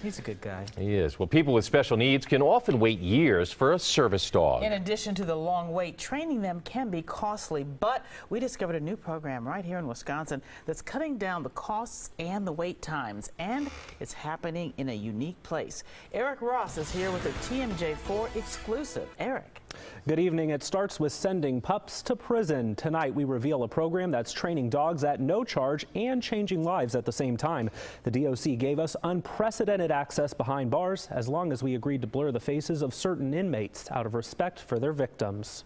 He's a good guy. He is. Well, people with special needs can often wait years for a service dog. In addition to the long wait, training them can be costly, but we discovered a new program right here in Wisconsin that's cutting down the costs and the wait times, and it's happening in a unique place. Eric Ross is here with a TMJ4 exclusive. Eric. Good evening. It starts with sending pups to prison. Tonight we reveal a program that's training dogs at no charge and changing lives at the same time. The DOC gave us unprecedented access behind bars as long as we agreed to blur the faces of certain inmates out of respect for their victims.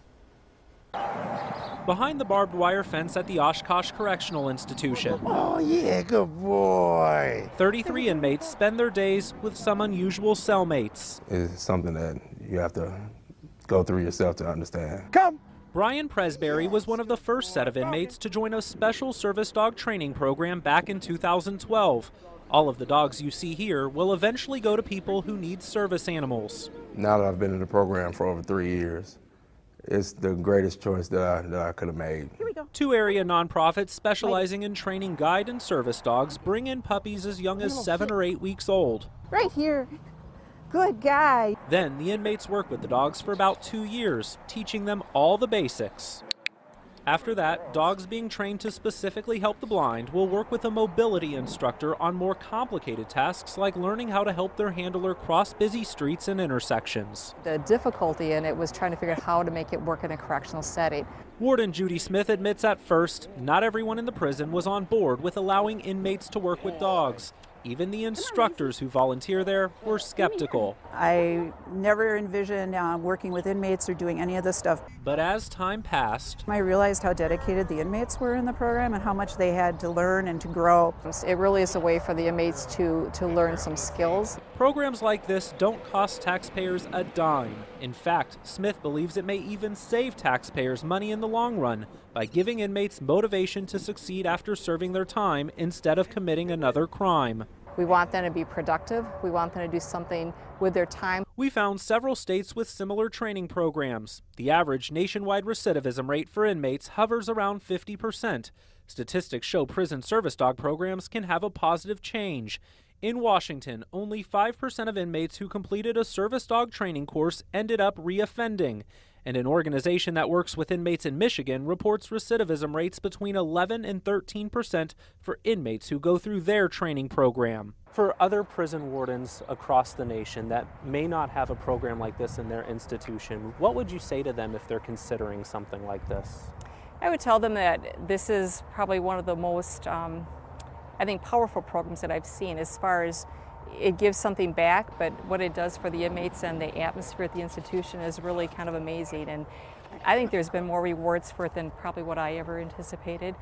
Behind the barbed wire fence at the Oshkosh Correctional Institution. Oh yeah, good boy. 33 inmates spend their days with some unusual cellmates. It's something that you have to go through yourself to understand. Come! Brian Presbury was one of the first set of inmates to join a special service dog training program back in 2012. All of the dogs you see here will eventually go to people who need service animals. Now that I've been in the program for over 3 years, it's the greatest choice that I could have made. Here we go. Two area nonprofits specializing in training guide and service dogs bring in puppies as young as 7 or 8 weeks old. Right here. Good guy. Then the inmates work with the dogs for about 2 years, teaching them all the basics. After that, dogs being trained to specifically help the blind will work with a mobility instructor on more complicated tasks like learning how to help their handler cross busy streets and intersections. The difficulty in it was trying to figure out how to make it work in a correctional setting. Warden Judy Smith admits at first, not everyone in the prison was on board with allowing inmates to work with dogs. Even the instructors who volunteer there were skeptical. I never envisioned working with inmates or doing any of this stuff. But as time passed, I realized how dedicated the inmates were in the program and how much they had to learn and to grow. It really is a way for the inmates to learn some skills. Programs like this don't cost taxpayers a dime. In fact, Smith believes it may even save taxpayers money in the long run by giving inmates motivation to succeed after serving their time instead of committing another crime. We want them to be productive. We want them to do something with their time. We found several states with similar training programs. The average nationwide recidivism rate for inmates hovers around 50%. Statistics show prison service dog programs can have a positive change. In Washington, only 5% of inmates who completed a service dog training course ended up reoffending. And an organization that works with inmates in Michigan reports recidivism rates between 11 and 13% for inmates who go through their training program. For other prison wardens across the nation that may not have a program like this in their institution, what would you say to them if they're considering something like this? I would tell them that this is probably one of the most, I think, powerful programs that I've seen as far as it gives something back, but what it does for the inmates and the atmosphere at the institution is really kind of amazing. And I think there's been more rewards for it than probably what I ever anticipated.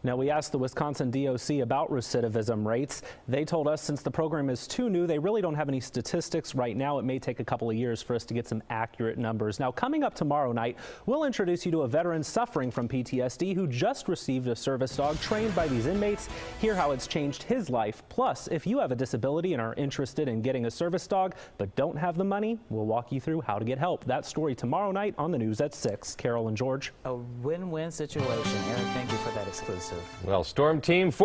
Now, we asked the Wisconsin DOC about recidivism rates. They told us since the program is too new, they really don't have any statistics right now. It may take a couple of years for us to get some accurate numbers. Now, coming up tomorrow night, we'll introduce you to a veteran suffering from PTSD who just received a service dog trained by these inmates. Hear how it's changed his life. Plus, if you have a disability and are interested in getting a service dog but don't have the money, we'll walk you through how to get help. That story tomorrow night on the news at 6. Carol and George. A win-win situation. Eric, thank you for that exclusive. Well, Storm Team 4.